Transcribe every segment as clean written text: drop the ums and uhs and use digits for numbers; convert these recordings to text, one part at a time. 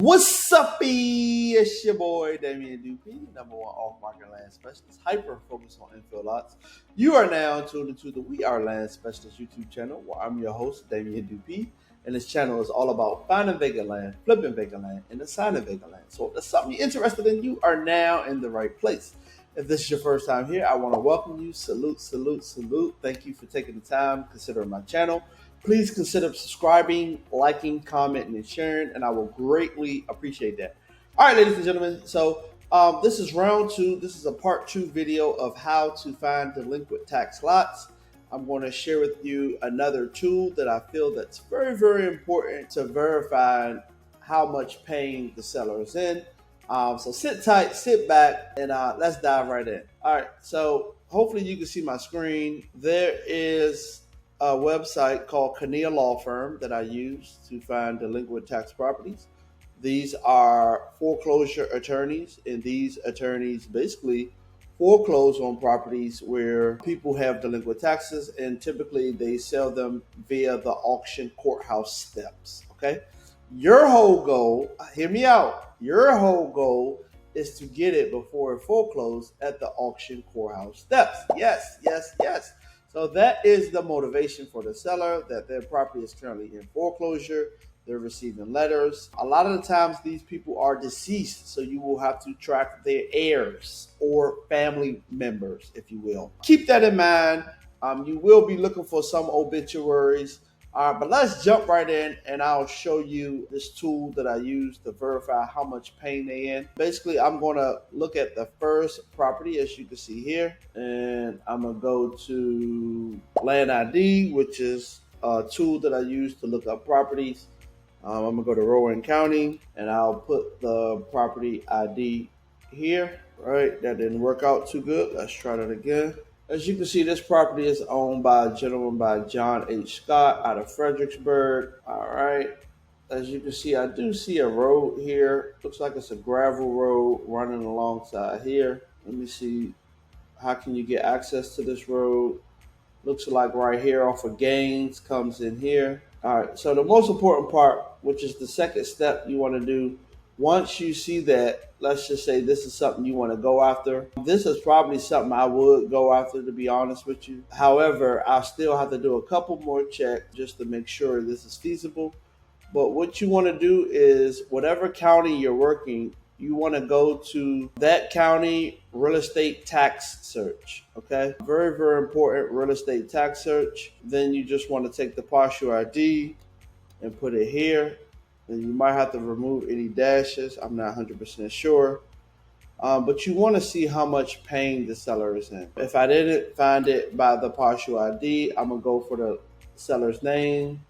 What's up, it's your boy Damian Dupe, number one off-market land specialist, hyper focused on infill lots. You are now tuned into the We Are Land Specialist YouTube channel, where I'm your host, Damian Dupe, and this channel is all about finding vacant land, flipping vacant land, and assigning vacant land. So if there's something you're interested in, you are now in the right place. If this is your first time here, I want to welcome you. Salute, salute, salute. Thank you for taking the time, considering my channel. Please consider subscribing, liking, commenting, and sharing, and I will greatly appreciate that. All right, ladies and gentlemen, so this is round two. This is a part two video of how to find delinquent tax lots. I'm going to share with you another tool that I feel that's very, very important to verify how much pain the seller is in. So sit tight, sit back, and let's dive right in. All right, so hopefully you can see my screen. There is a website called Kania Law Firm that I use to find delinquent tax properties. These are foreclosure attorneys, and these attorneys basically foreclose on properties where people have delinquent taxes, and typically they sell them via the auction courthouse steps. Okay, your whole goal, hear me out, your whole goal is to get it before it forecloses at the auction courthouse steps. Yes, yes, yes. So that is the motivation for the seller, that their property is currently in foreclosure. They're receiving letters. A lot of the times these people are deceased, so you will have to track their heirs or family members, if you will. Keep that in mind. You will be looking for some obituaries. But let's jump right in, and I'll show you this tool that I use to verify how much pain they're in. Basically, I'm going to look at the first property, as you can see here, and I'm going to go to Land ID, which is a tool that I use to look up properties. I'm going to go to Rowan County, and I'll put the property ID here. All right, that didn't work out too good. Let's try that again. As you can see, this property is owned by a gentleman by John H. Scott out of Fredericksburg. All right. As you can see, I do see a road here. Looks like it's a gravel road running alongside here. Let me see. How can you get access to this road? Looks like right here off of Gaines comes in here. All right. So the most important part, which is the second step you want to do, once you see that, let's just say this is something you want to go after. This is probably something I would go after, to be honest with you. However, I still have to do a couple more checks just to make sure this is feasible. But what you want to do is, whatever county you're working, you want to go to that county real estate tax search. Okay, very, very important, real estate tax search. Then you just want to take the partial ID and put it here. And you might have to remove any dashes. I'm not 100% sure. But you want to see how much pain the seller is in. If I didn't find it by the partial ID, I'm going to go for the seller's name.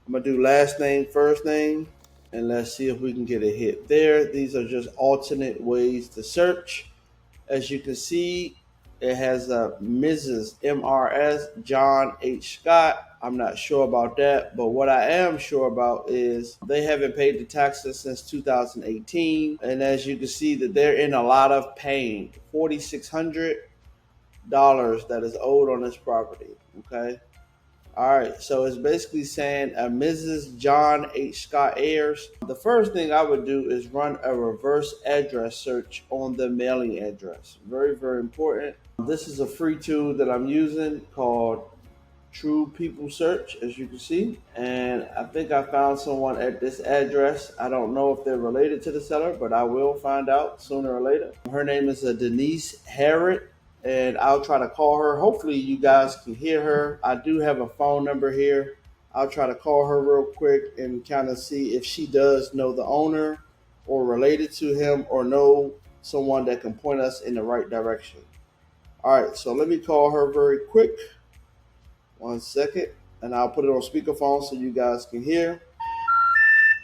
I'm going to do last name, first name, and let's see if we can get a hit there. These are just alternate ways to search. As you can see, it has a Mrs. MRS John H. Scott. I'm not sure about that, but what I am sure about is they haven't paid the taxes since 2018. And as you can see, that they're in a lot of pain. $4,600 that is owed on this property. Okay. All right, so it's basically saying a Mrs. John H. Scott heirs. The first thing I would do is run a reverse address search on the mailing address. Very, very important. This is a free tool that I'm using called True People Search, as you can see. And I think I found someone at this address. I don't know if they're related to the seller, but I will find out sooner or later. Her name is Denise Harrod, and I'll try to call her. Hopefully you guys can hear her. I do have a phone number here. I'll try to call her real quick and kind of see if she does know the owner or related to him or know someone that can point us in the right direction. All right, so let me call her very quick. 1 second, and I'll put it on speakerphone so you guys can hear.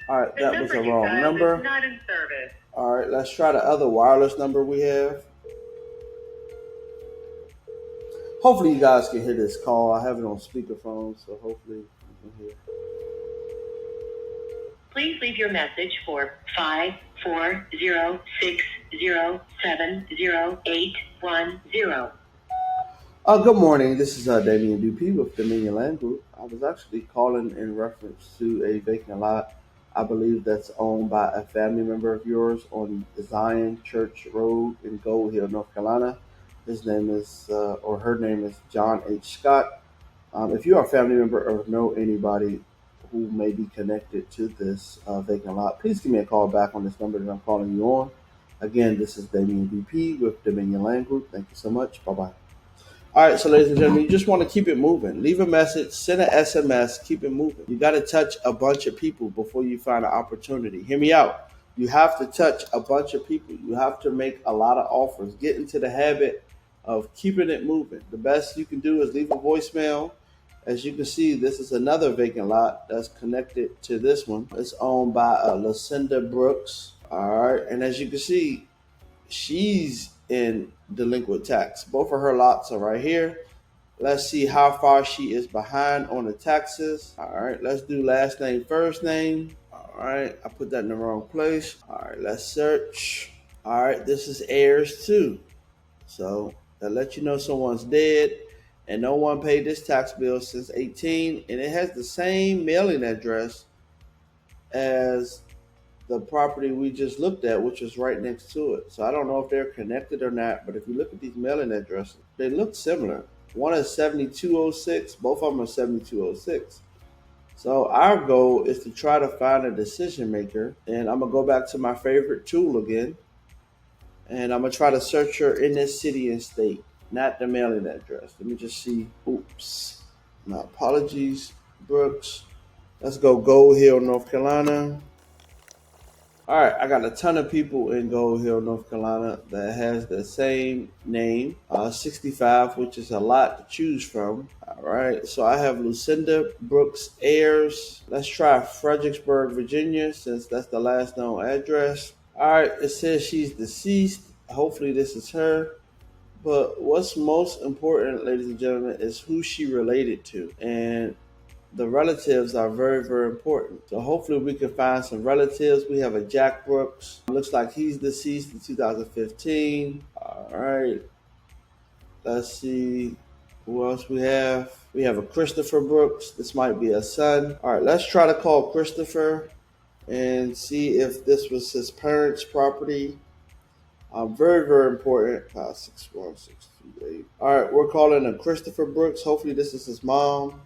All right, that was a wrong number. Not in service. All right, let's try the other wireless number we have. Hopefully you guys can hear this call. I have it on speakerphone, so hopefully you can hear. Please leave your message for 54060708010. Good morning. This is Damian Dupe with Dominion Land Group. I was actually calling in reference to a vacant lot I believe that's owned by a family member of yours on Zion Church Road in Gold Hill, North Carolina. His name is, or her name is John H. Scott. If you are a family member or know anybody who may be connected to this vacant lot, please give me a call back on this number that I'm calling you on. Again, this is Damian VP with Dominion Land Group. Thank you so much. Bye bye. All right, so ladies and gentlemen, you just want to keep it moving. Leave a message, send an SMS, keep it moving. You got to touch a bunch of people before you find an opportunity. Hear me out. You have to touch a bunch of people. You have to make a lot of offers. Get into the habit of keeping it moving. The best you can do is leave a voicemail. As you can see, this is another vacant lot that's connected to this one. It's owned by Lucinda Brooks. All right, and as you can see, she's in delinquent tax. Both of her lots are right here. Let's see how far she is behind on the taxes. All right, let's do last name, first name. All right, I put that in the wrong place. All right, let's search. All right, this is heirs too. So that lets you know someone's dead and no one paid this tax bill since 18, and it has the same mailing address as the property we just looked at, which is right next to it. So I don't know if they're connected or not, but if you look at these mailing addresses, they look similar. One is 7206, both of them are 7206. So our goal is to try to find a decision maker, and I'm gonna go back to my favorite tool again, and I'm gonna try to search her in this city and state, not the mailing address. Let me just see. Oops, my apologies, Brooks. Let's go Gold Hill, North Carolina. All right, I got a ton of people in Gold Hill, North Carolina that has the same name, 65, which is a lot to choose from. All right, so I have Lucinda Brooks Ayers. Let's try Fredericksburg, Virginia, since that's the last known address. All right, it says she's deceased. Hopefully, this is her. But what's most important, ladies and gentlemen, is who she related to. And the relatives are very, very important. So hopefully we can find some relatives. We have a Jack Brooks. Looks like he's deceased in 2015. All right. Let's see who else we have. We have a Christopher Brooks. This might be a son. All right. Let's try to call Christopher and see if this was his parents' property. Very, very important. 561-628. All right. We're calling a Christopher Brooks. Hopefully this is his mom.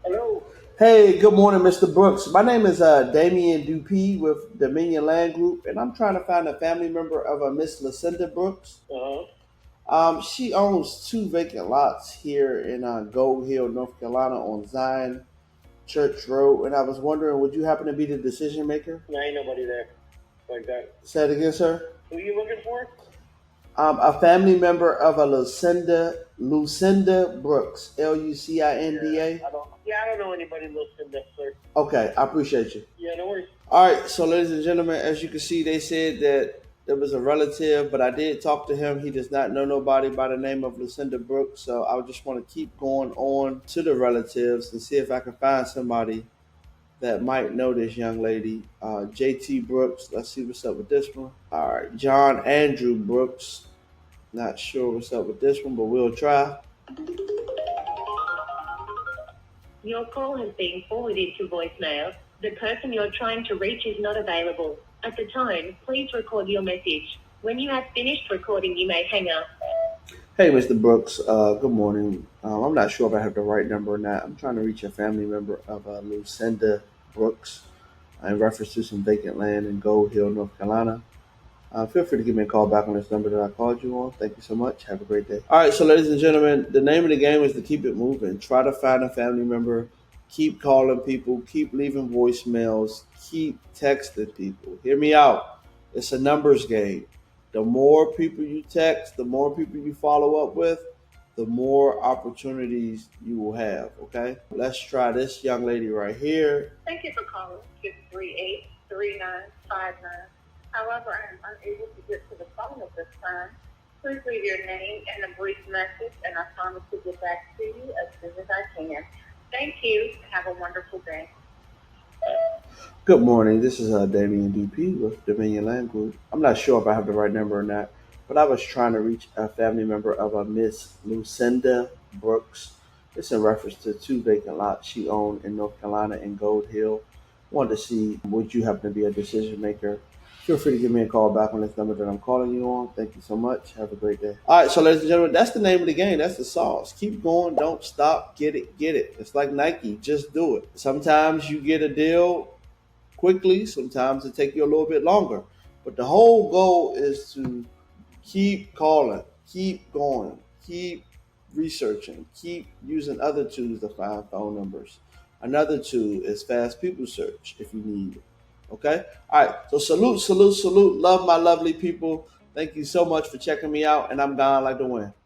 Hello. Hey, good morning, Mr. Brooks. My name is Damian Dupuy with Dominion Land Group, and I'm trying to find a family member of Miss Lucinda Brooks. Uh-huh. She owns two vacant lots here in Gold Hill, North Carolina on Zion Church Road, and I was wondering, would you happen to be the decision maker? There ain't nobody there like that. Say it again, sir. Who you looking for? A family member of a Lucinda Brooks, Lucinda. I don't know anybody listening to that, sir. Okay, I appreciate you. Yeah, no worries. All right, so ladies and gentlemen, as you can see, they said that there was a relative, but I did talk to him. He does not know nobody by the name of Lucinda Brooks, so I just want to keep going on to the relatives and see if I can find somebody that might know this young lady. JT Brooks, let's see what's up with this one. All right, John Andrew Brooks, not sure what's up with this one, but we'll try. Your call has been forwarded to voicemail. The person you're trying to reach is not available. At the tone, please record your message. When you have finished recording, you may hang up. Hey, Mr. Brooks. Good morning. I'm not sure if I have the right number or not. I'm trying to reach a family member of Lucinda Brooks in reference to some vacant land in Gold Hill, North Carolina. Feel free to give me a call back on this number that I called you on. Thank you so much. Have a great day. All right, so ladies and gentlemen, the name of the game is to keep it moving. Try to find a family member. Keep calling people. Keep leaving voicemails. Keep texting people. Hear me out. It's a numbers game. The more people you text, the more people you follow up with, the more opportunities you will have. Okay? Let's try this young lady right here. Thank you for calling 638-3959. However, I am unable to get to the phone at this time. Please leave your name and a brief message, and I promise to get back to you as soon as I can. Thank you. Have a wonderful day. Good morning. This is Damian DP with Dominion Land Group. I'm not sure if I have the right number or not, but I was trying to reach a family member of Miss Lucinda Brooks. It's in reference to 2 vacant lots she owned in North Carolina in Gold Hill. Wanted to see, would you happen to be a decision maker? Feel free to give me a call back on this number that I'm calling you on. Thank you so much. Have a great day. All right, so ladies and gentlemen, that's the name of the game. That's the sauce. Keep going. Don't stop. Get it. Get it. It's like Nike. Just do it. Sometimes you get a deal quickly. Sometimes it takes you a little bit longer. But the whole goal is to keep calling, keep going, keep researching, keep using other tools to find phone numbers. Another tool is Fast People Search if you need it. Okay? All right. So salute, salute, salute. Love my lovely people. Thank you so much for checking me out, and I'm gone like the wind.